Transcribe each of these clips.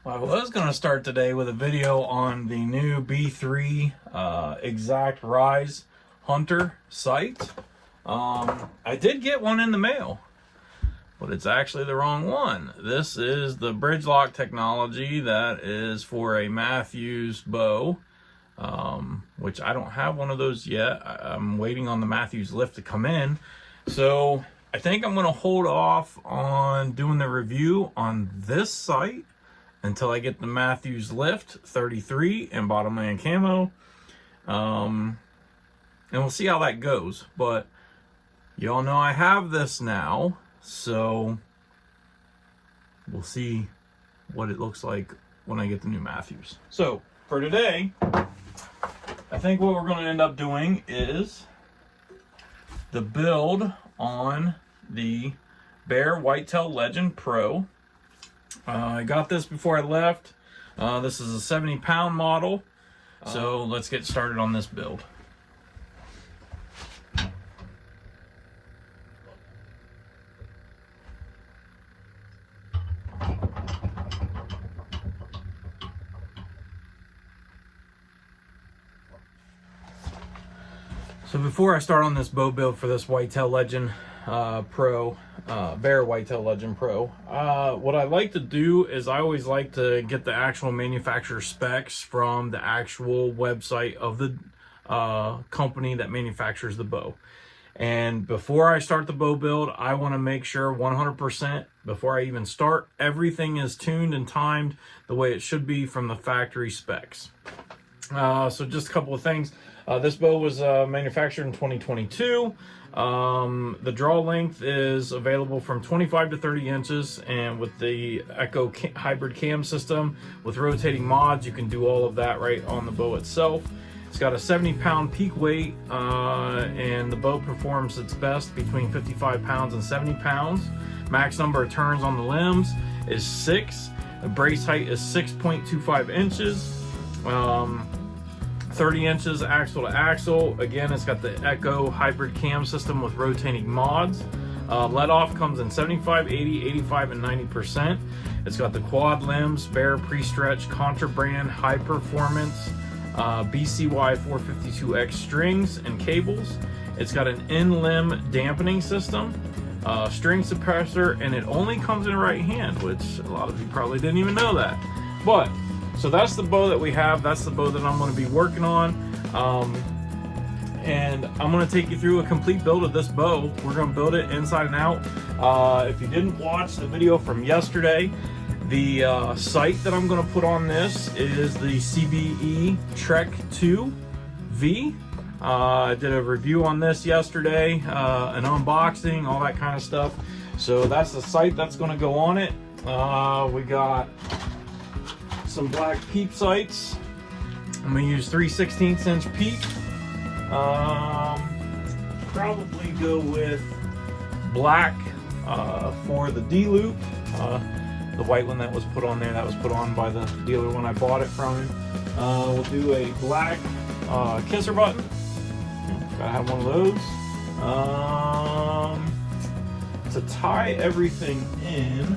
Well, I was going to start today with a video on the new B3 Exact Rise Hunter sight. I did get one in the mail, but it's actually the wrong one. This is the bridge lock technology that is for a Mathews bow, which I don't have one of those yet. I'm waiting on the Mathews Lift to come in. So I think I'm going to hold off on doing the review on this sight until I get the Mathews Lift 33 and Bottomland camo. And we'll see how that goes. But you all know I have this now, so we'll see what it looks like when I get the new Mathews. So for today, I think what we're going to end up doing is the build on the Bear Whitetail Legend Pro. I got this before I left. This is a 70-pound model. So let's get started on this build. So before I start on this bow build for this Whitetail Legend Pro, Bear Whitetail Legend Pro, what I like to do is I always like to get the actual manufacturer specs from the actual website of the company that manufactures the bow. And before I start the bow build, I want to make sure 100% before I even start, everything is tuned and timed the way it should be from the factory specs. So just a couple of things. This bow was manufactured in 2022. The draw length is available from 25 to 30 inches, and with the Echo hybrid cam system with rotating mods, you can do all of that right on the bow itself. It's got a 70-pound peak weight, and the bow performs its best between 55 pounds and 70 pounds. Max number of turns on the limbs is 6. The brace height is 6.25 inches. 30 inches axle to axle. Again, it's got the Echo hybrid cam system with rotating mods. Let off comes in 75, 80, 85, and 90%. It's got the quad limbs, Bear pre-stretch, Contraband, high performance, BCY 452X strings and cables. It's got an in-limb dampening system, string suppressor, and it only comes in right hand, which a lot of you probably didn't even know that. But so that's the bow that we have. That's the bow that I'm going to be working on. And I'm going to take you through a complete build of this bow. We're going to build it inside and out. If you didn't watch the video from yesterday, the sight that I'm going to put on this is the CBE Trek 2 V. I did a review on this yesterday, an unboxing, all that kind of stuff. So that's the sight that's going to go on it. We got some black Peep sights. I'm gonna use 3/16 inch Peep. Probably go with black for the D-loop. The white one that was put on there, that was put on by the dealer when I bought it from him. We'll do a black kisser button. Gotta have one of those. To tie everything in,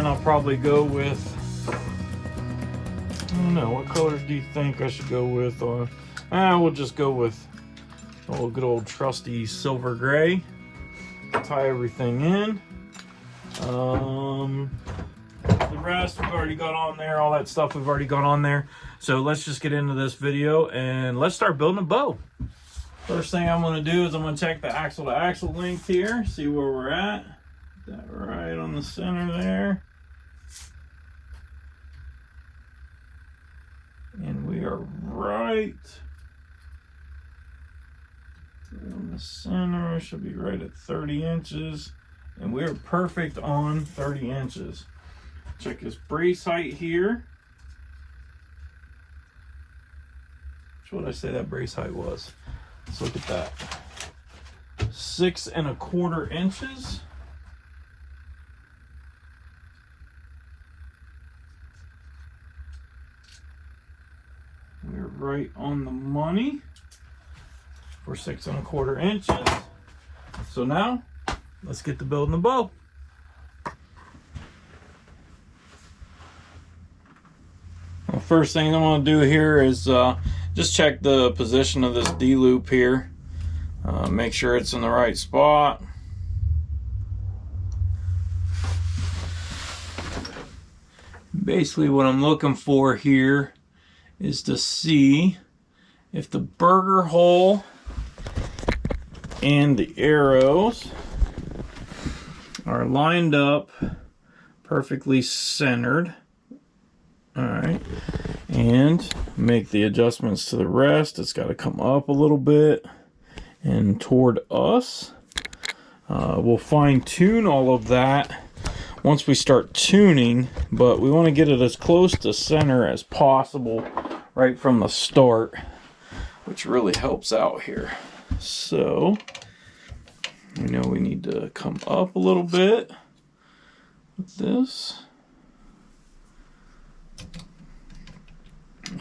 I'll probably go with, I don't know, what colors do you think I should go with? We'll just go with a good old trusty silver gray. Tie everything in. The rest we've already got on there, all that stuff we've already got on there. So let's just get into this video and let's start building a bow. First thing I'm going to do is I'm going to check the axle to axle length here, see where we're at. That right on the center there, and we are right on the center. Should be right at 30 inches, and we're perfect on 30 inches. Check this brace height here. What did I say that brace height was? Let's look at that. 6 1/4 inches. We're right on the money for 6 1/4 inches. So now let's get to building the bow. Well, first thing I'm going to do here is just check the position of this D-loop here. Make sure it's in the right spot. Basically what I'm looking for here is to see if the burger hole and the arrows are lined up perfectly centered. Alright, and make the adjustments to the rest. It's got to come up a little bit and toward us. We'll fine tune all of that once we start tuning, but we want to get it as close to center as possible right from the start, which really helps out here. So we know we need to come up a little bit with this.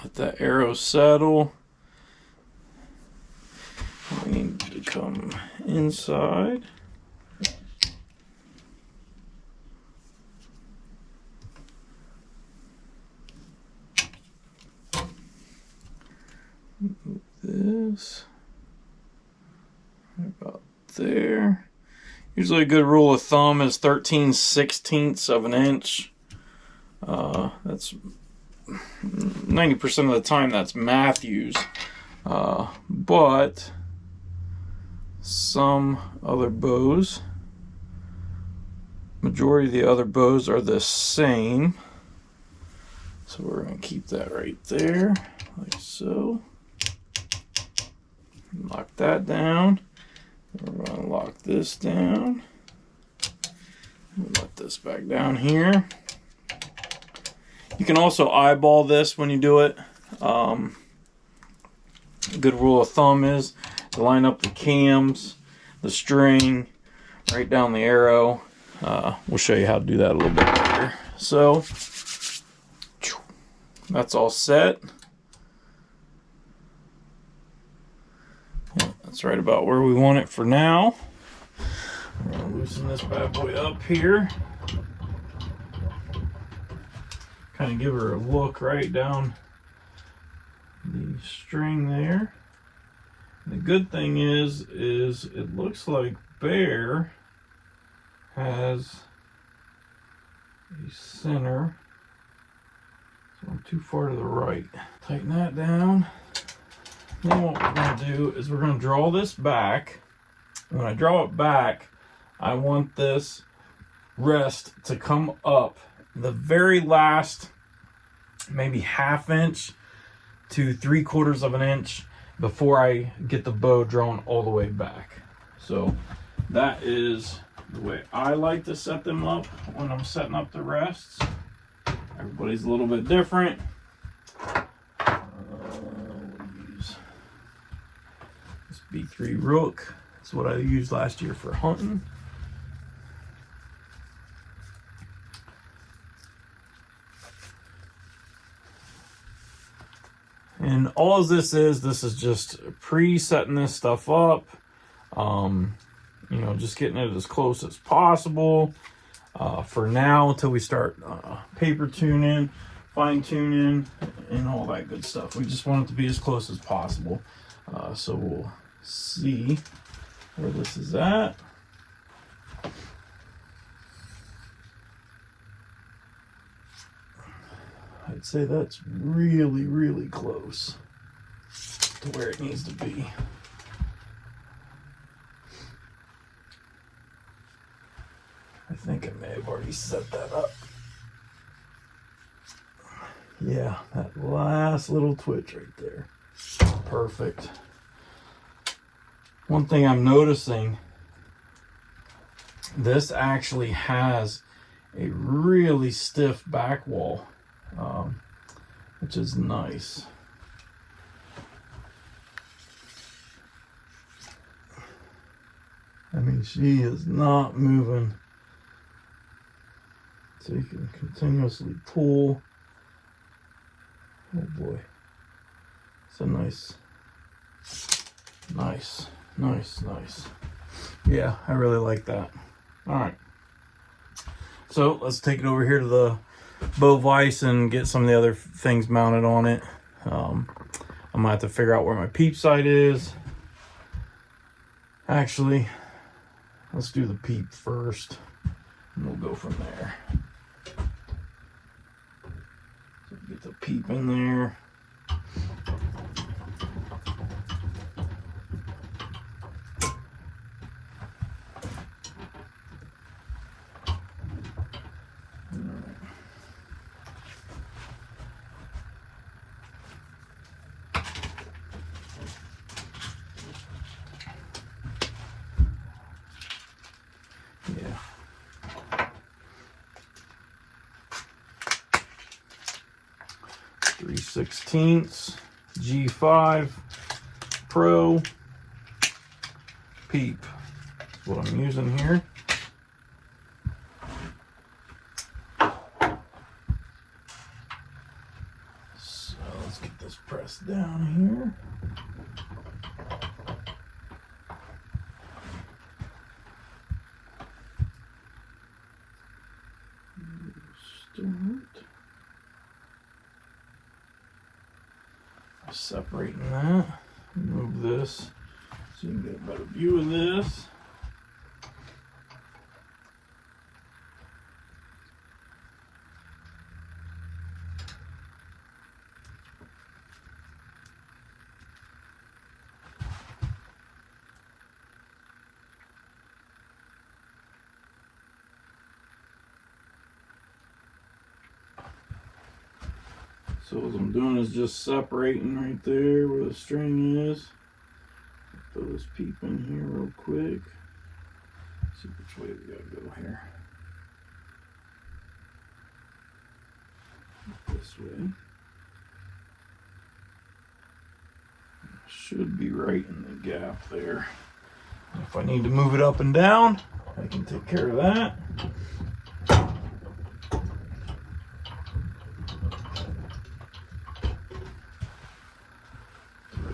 Let that arrow settle. We need to come inside. Move this right about there. Usually a good rule of thumb is 13/16 of an inch. That's 90% of the time that's Mathews, but some other bows, majority of the other bows are the same. So we're going to keep that right there, like so. Lock that down. We're going to lock this down. Let this back down here. You can also eyeball this when you do it. A good rule of thumb is to line up the cams, the string, right down the arrow. We'll show you how to do that a little bit later. So that's all set. Yeah, that's right about where we want it for now. We're going to loosen this bad boy up here. Kind of give her a look right down the string there. And the good thing is it looks like Bear has a center. So I'm too far to the right. Tighten that down. Then what we're going to do is we're going to draw this back. When I draw it back, I want this rest to come up the very last maybe 1/2 inch to 3/4 of an inch before I get the bow drawn all the way back. So that is the way I like to set them up when I'm setting up the rests. Everybody's a little bit different. We'll use this B3 Rook. That's what I used last year for hunting. And all of this is just pre-setting this stuff up. You know, just getting it as close as possible for now until we start paper tuning, fine tuning, and all that good stuff. We just want it to be as close as possible. So we'll see where this is at. I'd say that's really, really close to where it needs to be. I think I may have already set that up. Yeah, that last little twitch right there. Perfect. One thing I'm noticing, this actually has a really stiff back wall, which is nice. I mean, she is not moving. So you can continuously pull. Oh boy. It's a nice. Yeah, I really like that. All right. So let's take it over here to the bow vise and get some of the other things mounted on it. I'm gonna have to figure out where my peep sight is. Actually, let's do the peep first, and we'll go from there. So get the peep in there. Yeah. 3/16 G5 Pro Peep. That's what I'm using here. So let's get this pressed down here. Separating that, move this so you can get a better view of this. So what I'm doing is just separating right there where the string is. Throw this peep in here real quick. See which way we gotta go here. This way. Should be right in the gap there. If I need to move it up and down, I can take care of that.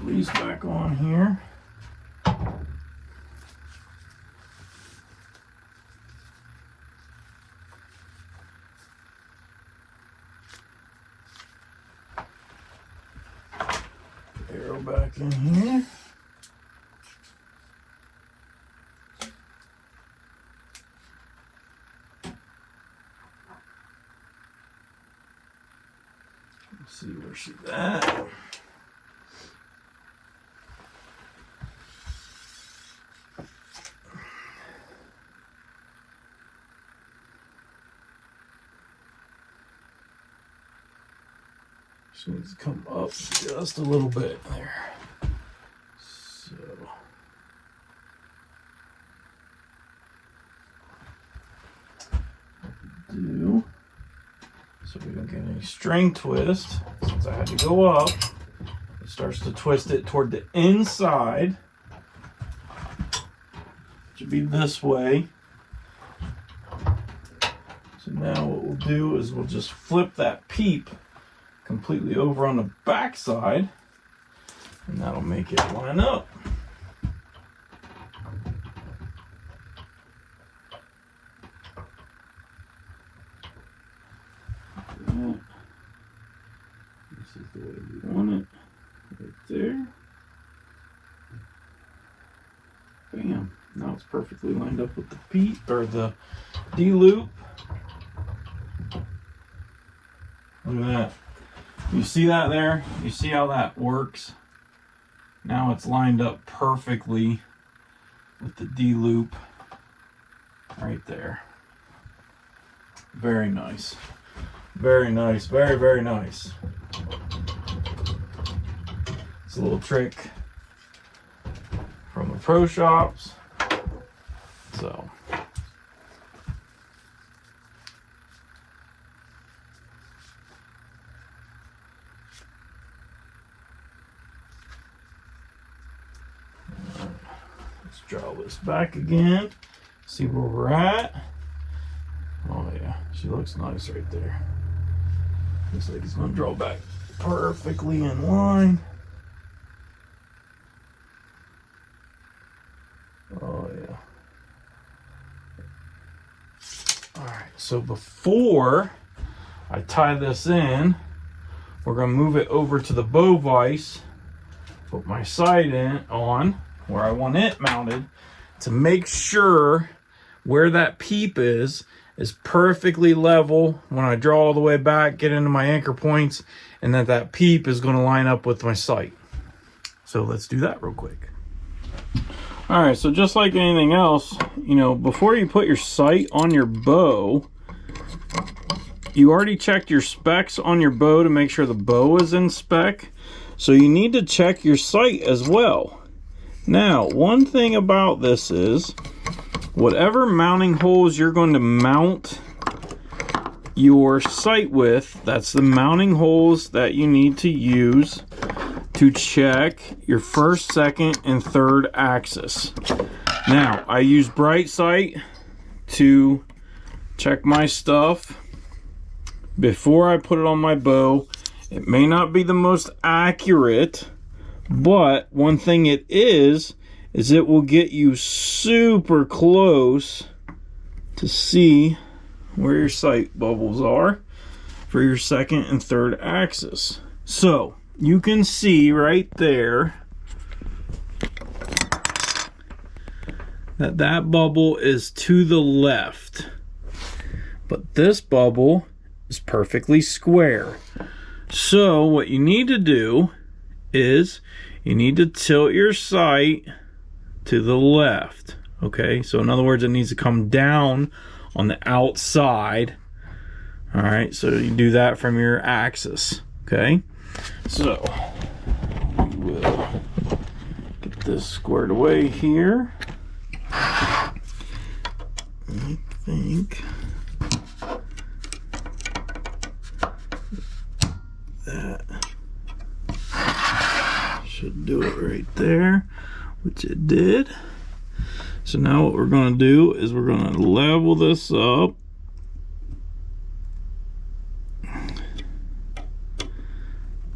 Release back on here. Arrow back in here. Let's see where she's at. She needs to come up just a little bit there. So do so we don't get any string twist. Since I had to go up, it starts to twist it toward the inside. It should be this way. So now what we'll do is we'll just flip that peep completely over on the back side, and that'll make it line up. This is the way we want it, right there. Bam! Now it's perfectly lined up with the peep or the D loop. Look at that. You see that there? You see how that works? Now it's lined up perfectly with the D loop right there. Very nice. Very nice. Very, very nice. It's a little trick from the pro shops. So let's draw this back again. See where we're at. Oh yeah, she looks nice right there. Looks like it's gonna draw back perfectly in line. Oh yeah. so before I tie this in, we're gonna move it over to the bow vise, put my sight on where I want it mounted, to make sure where that peep is perfectly level when I draw all the way back, get into my anchor points, and that peep is going to line up with my sight. So let's do that real quick. All right, so just like anything else, you know, before you put your sight on your bow, you already checked your specs on your bow to make sure the bow is in spec. So you need to check your sight as well. Now, one thing about this is, whatever mounting holes you're going to mount your sight with, that's the mounting holes that you need to use to check your first, second, and third axis. Now, I use bright sight to check my stuff before I put it on my bow. It may not be the most accurate, but one thing it is it will get you super close to see where your sight bubbles are for your second and third axis. So you can see right there that bubble is to the left, but this bubble is perfectly square. So what you need to do is you need to tilt your sight to the left. Okay, so in other words, it needs to come down on the outside. All right, so you do that from your axis. Okay, so we will get this squared away here. I think that should do it right there, which it did. So now what we're going to do is we're going to level this up.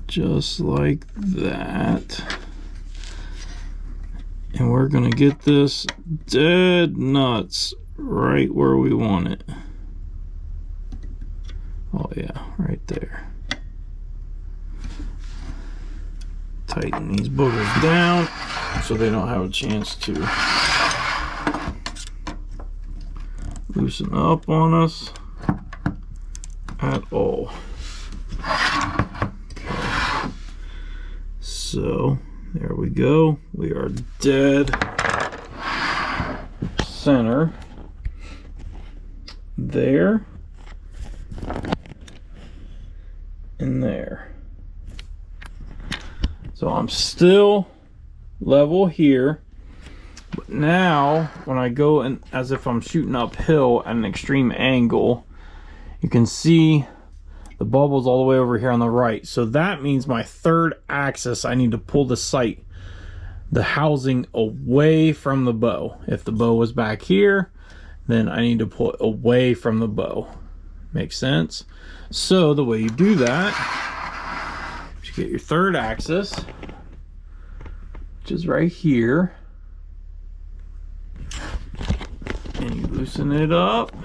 Just like that. And we're going to get this dead nuts right where we want it. Oh yeah, right there. Tighten these boogers down so they don't have a chance to loosen up on us at all. Okay. So there we go. We are dead center there and there. So I'm still level here, but now when I go in as if I'm shooting uphill at an extreme angle, you can see the bubbles all the way over here on the right. So that means my third axis, I need to pull the sight, the housing, away from the bow. If the bow was back here, then I need to pull it away from the bow. Makes sense? So the way you do that, you get your third axis, which is right here, and you loosen it up.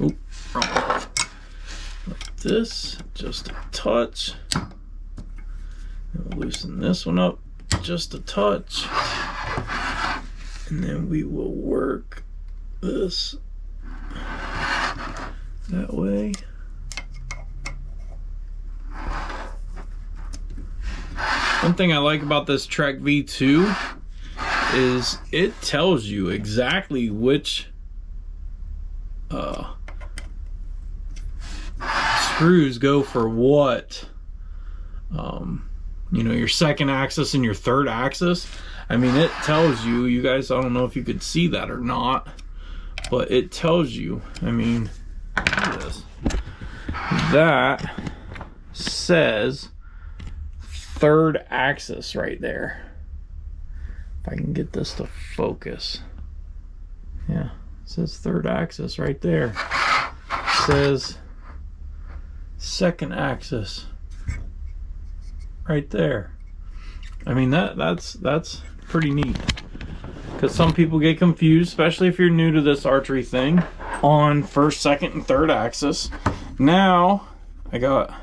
Oop, wrong. Like this, just a touch. And we'll loosen this one up just a touch, and then we will work this that way. One thing I like about this Trek V2 is it tells you exactly which screws go for what. You know, your second axis and your third axis. I mean, it tells you, you guys, I don't know if you could see that or not, but it tells you. I mean, look at this. That says third axis right there. If I can get this to focus. Yeah, it says third axis right there. It says second axis right there. I mean, that's pretty neat. because some people get confused, especially if you're new to this archery thing, on first, second, and third axis. Now I got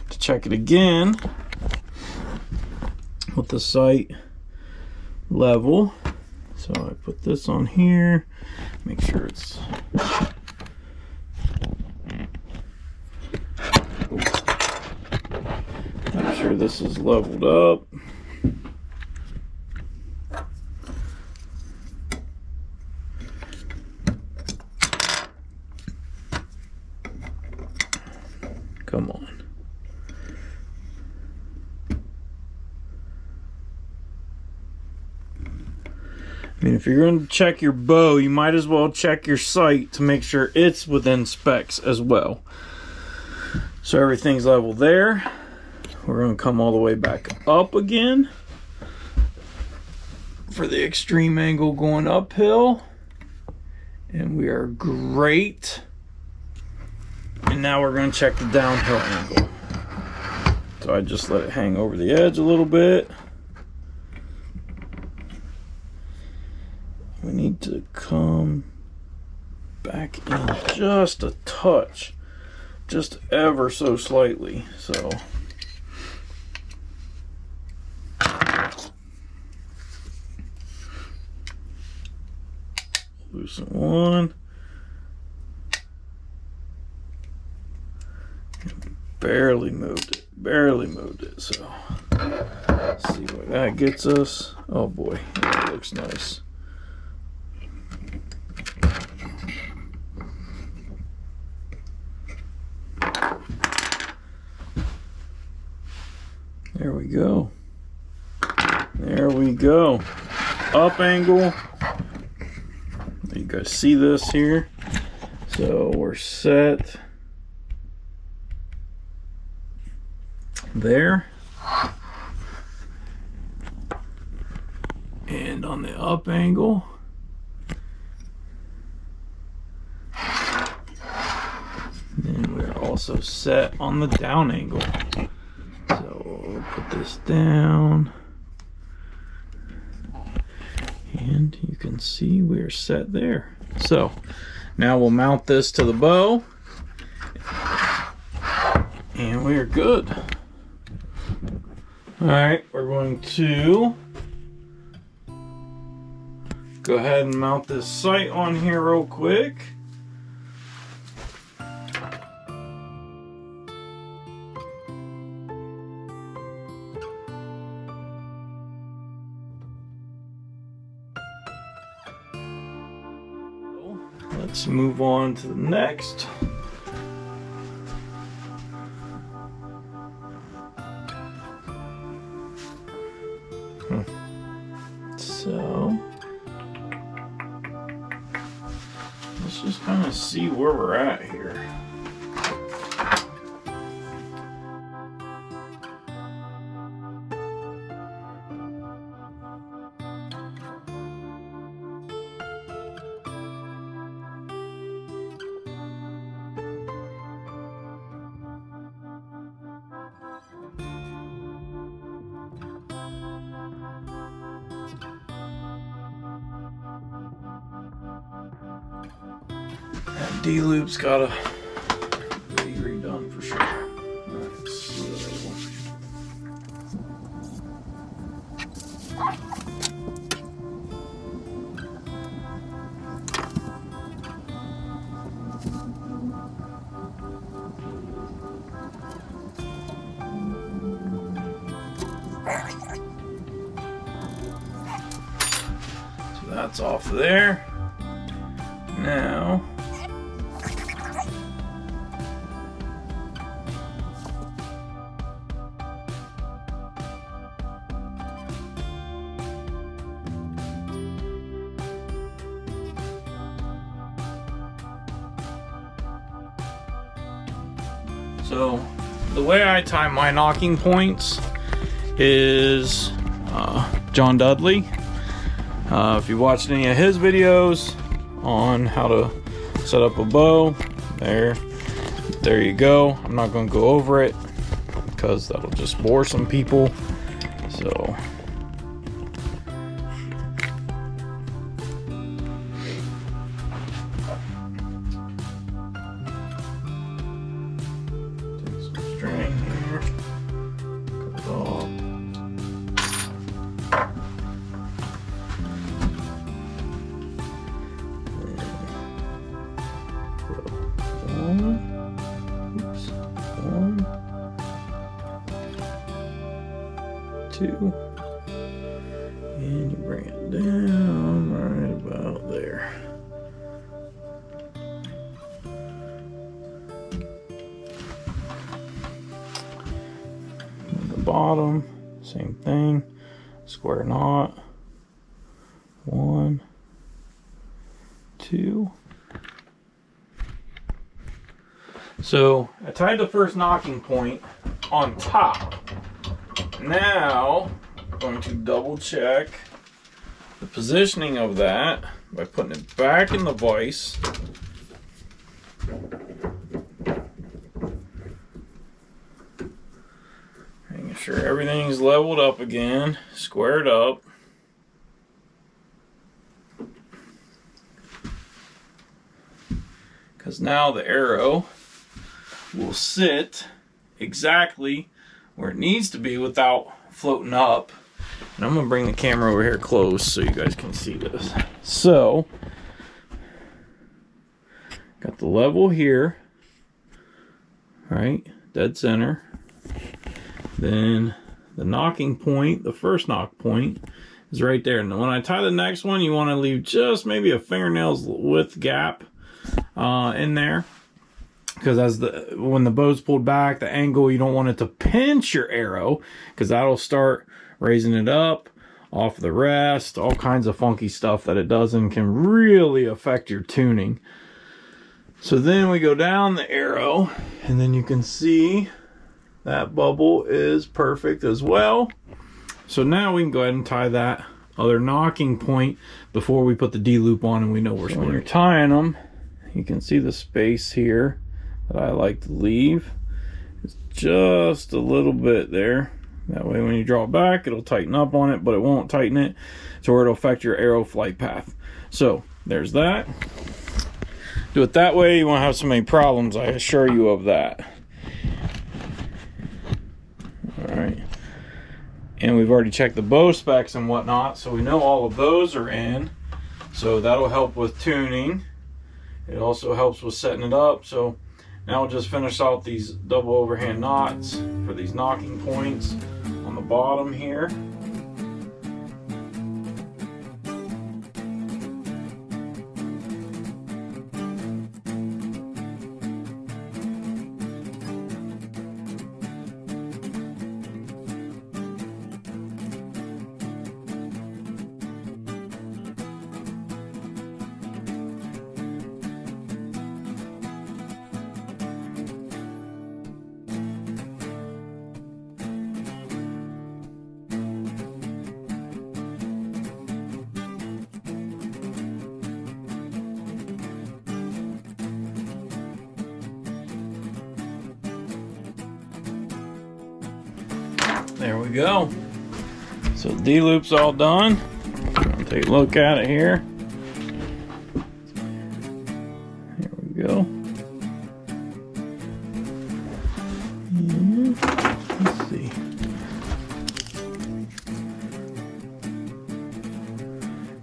to check it again with the sight level. So I put this on here, make sure it's make sure this is leveled up. Come on. I mean, if you're going to check your bow, you might as well check your sight to make sure it's within specs as well. So everything's level there. We're going to come all the way back up again for the extreme angle going uphill. And we are great. And now we're going to check the downhill angle. So I just let it hang over the edge a little bit. We need to come back in just a touch, just ever so slightly. So loosen one. Barely moved it, so let's see where that gets us. Oh boy, that looks nice. There we go. There we go. Up angle. You guys see this here? So we're set there. And on the up angle, then we're also set on the down angle. So we'll put this down, and you can see we're set there. So now we'll mount this to the bow, and we're good. All right, we're going to go ahead and mount this sight on here real quick. Let's move on to the next. So let's just kind of see where we're at here. That D-loop's gotta be redone for sure. Alright, so that's off there. Now so the way I tie my nocking points is John Dudley. If you watched any of his videos on how to set up a bow, there you go. I'm not going to go over it because that'll just bore some people. So 2. And you bring it down right about there. And the bottom, same thing, square knot. 1, 2. So I tied the first knocking point on top. Now I'm going to double check the positioning of that by putting it back in the vise. Making sure everything's leveled up again, squared up. Because now the arrow will sit exactly where it needs to be without floating up. And I'm going to bring the camera over here close so you guys can see this. So, got the level here, right, dead center. Then the knocking point, the first knock point, is right there. And when I tie the next one, you want to leave just maybe a fingernail's width gap in there. Because when the bow's pulled back, the angle, you don't want it to pinch your arrow, because that'll start raising it up off the rest, all kinds of funky stuff that it does and can really affect your tuning. So then we go down the arrow, and then you can see that bubble is perfect as well. So now we can go ahead and tie that other knocking point before we put the D-loop on and we know we're square. When you're tying them, you can see the space here that I like to leave. It's just a little bit there. That way when you draw it back, it'll tighten up on it, but it won't tighten it to where it'll affect your arrow flight path. So there's that. Do it that way, you won't have so many problems, I assure you of that. Alright. And we've already checked the bow specs and whatnot, so we know all of those are in. So that'll help with tuning. It also helps with setting it up. So now we'll just finish off these double overhand knots for these knocking points on the bottom here. There we go. So the D-loop's all done. I'll take a look at it here. Here we go. And let's see.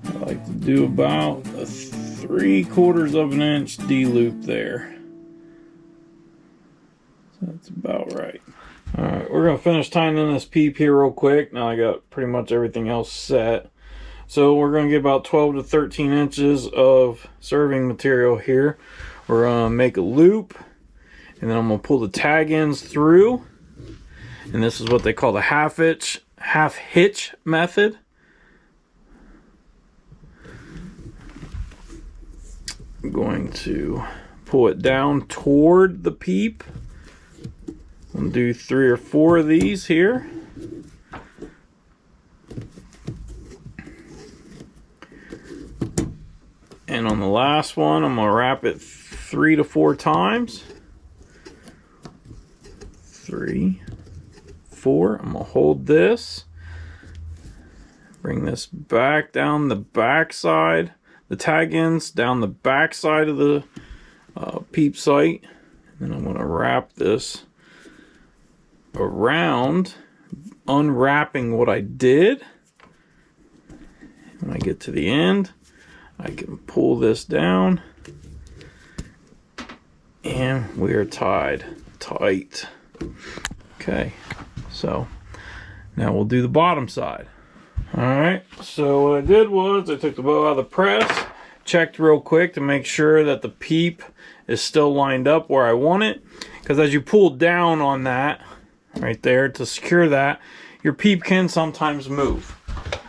I like to do about a 3/4 of an inch D-loop there. So that's about right. Alright, we're going to finish tying in this Peep here real quick. Now I got pretty much everything else set. So we're going to get about 12 to 13 inches of serving material here. We're going to make a loop, and then I'm going to pull the tag ends through. And this is what they call the half hitch method. I'm going to pull it down toward the Peep. I'll do 3 or 4 of these here. And on the last one, I'm going to wrap it 3 to 4 times. 3, 4. I'm going to hold this. Bring this back down the back side. The tag ends down the back side of the Peep sight. And then I'm going to wrap this around, unwrapping what I did. When I get to the end, I can pull this down, and we are tied tight. Okay, so Now we'll do the bottom side. All right, so what I did was I took the bow out of the press, checked real quick to make sure that the Peep is still lined up where I want it. Because as you pull down on that, right there, to secure that, your Peep can sometimes move.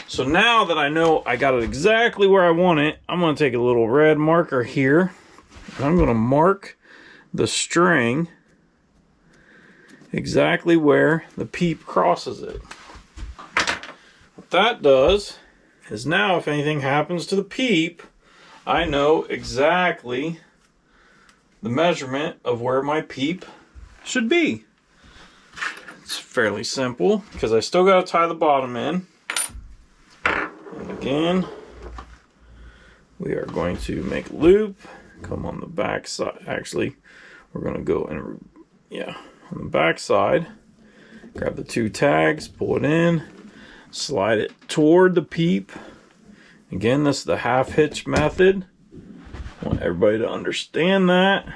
So now that I know I got it exactly where I want it, I'm going to take a little red marker here, and I'm going to mark the string exactly where the Peep crosses it. What that does is now if anything happens to the Peep, I know exactly the measurement of where my Peep should be. It's fairly simple because I still got to tie the bottom in. And again, we are going to make a loop, come on the back side. Actually, we're going to go in, on the back side, grab the 2 tags, pull it in, slide it toward the Peep. Again, this is the half hitch method. I want everybody to understand that.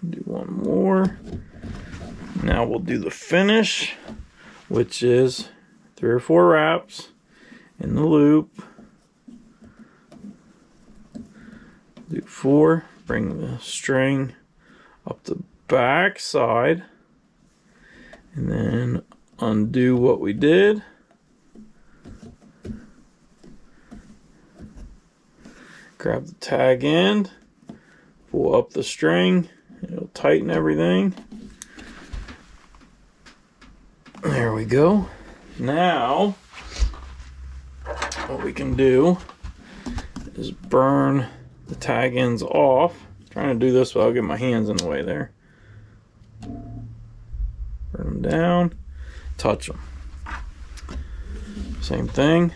Do one more. Now we'll do the finish, which is 3 or 4 wraps in the loop. Do 4, bring the string up the back side, and then undo what we did. Grab the tag end, pull up the string, it'll tighten everything. There we go. Now, what we can do is burn the tag ends off. I'm trying to do this without getting my hands in the way there. Burn them down, touch them. Same thing.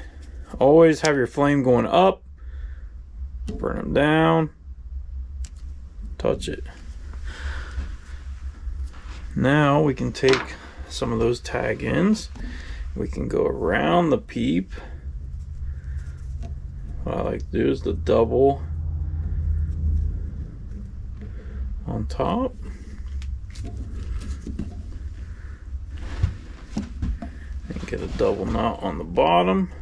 Always have your flame going up. Burn them down, touch it. Now we can take some of those tag ends. We can go around the Peep. What I like to do is the double on top. And get a double knot on the bottom.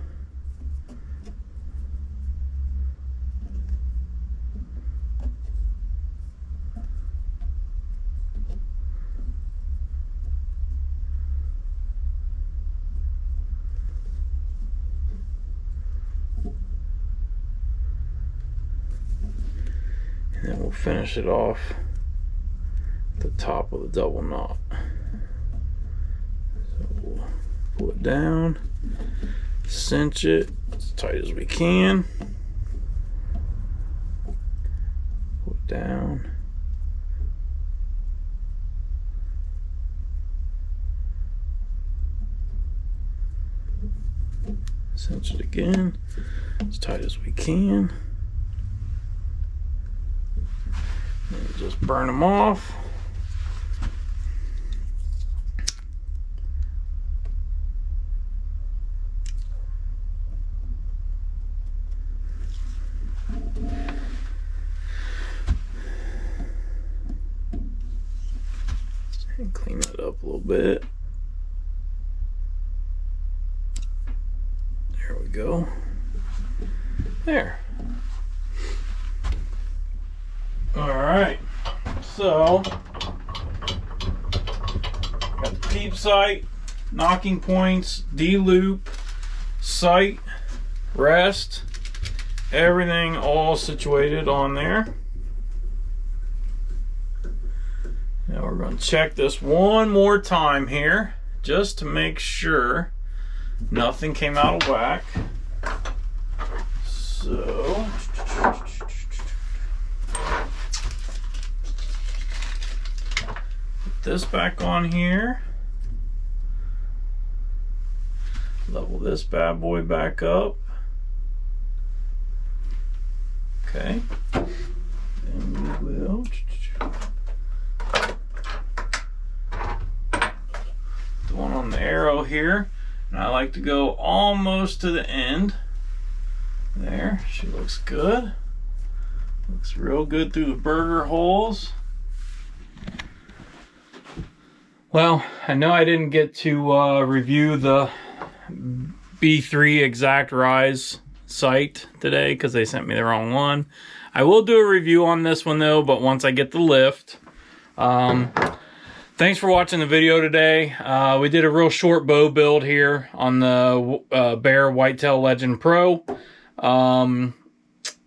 And then we'll finish it off at the top of the double knot. So we'll pull it down, cinch it as tight as we can, pull it down, cinch it again as tight as we can. And just burn them off. And clean that up a little bit. There we go. There. Alright, so got the Peep sight, knocking points, D-loop, sight, rest, everything all situated on there. Now we're going to check this one more time here just to make sure nothing came out of whack. So this back on here, level this bad boy back up. Okay, and we will the one on the arrow here, and I like to go almost to the end there. She looks good. Looks real good through the burger holes. Well, I know I didn't get to review the B3 Exact Rise sight today because they sent me the wrong one. I will do a review on this one though, but once I get the lift. Thanks for watching the video today. We did a real short bow build here on the Bear Whitetail Legend Pro.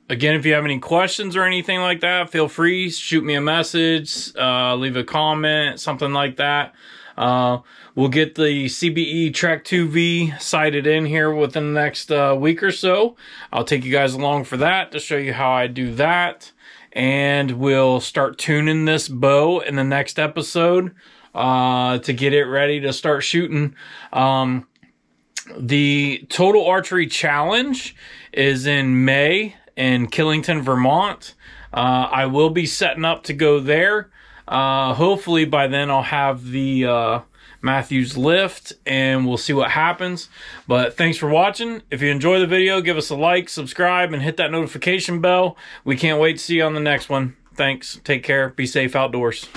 Again, if you have any questions or anything like that, feel free, shoot me a message, leave a comment, something like that. We'll get the CBE Trek 2V sighted in here within the next week or so. I'll take you guys along for that to show you how I do that. And we'll start tuning this bow in the next episode to get it ready to start shooting. The Total Archery Challenge is in May in Killington, Vermont. I will be setting up to go there. Hopefully by then I'll have the Mathews Lift and we'll see what happens. But thanks for watching. If you enjoy the video, give us a like, subscribe, and hit that notification bell. We can't wait to see you on the next one. Thanks. Take care. Be safe outdoors.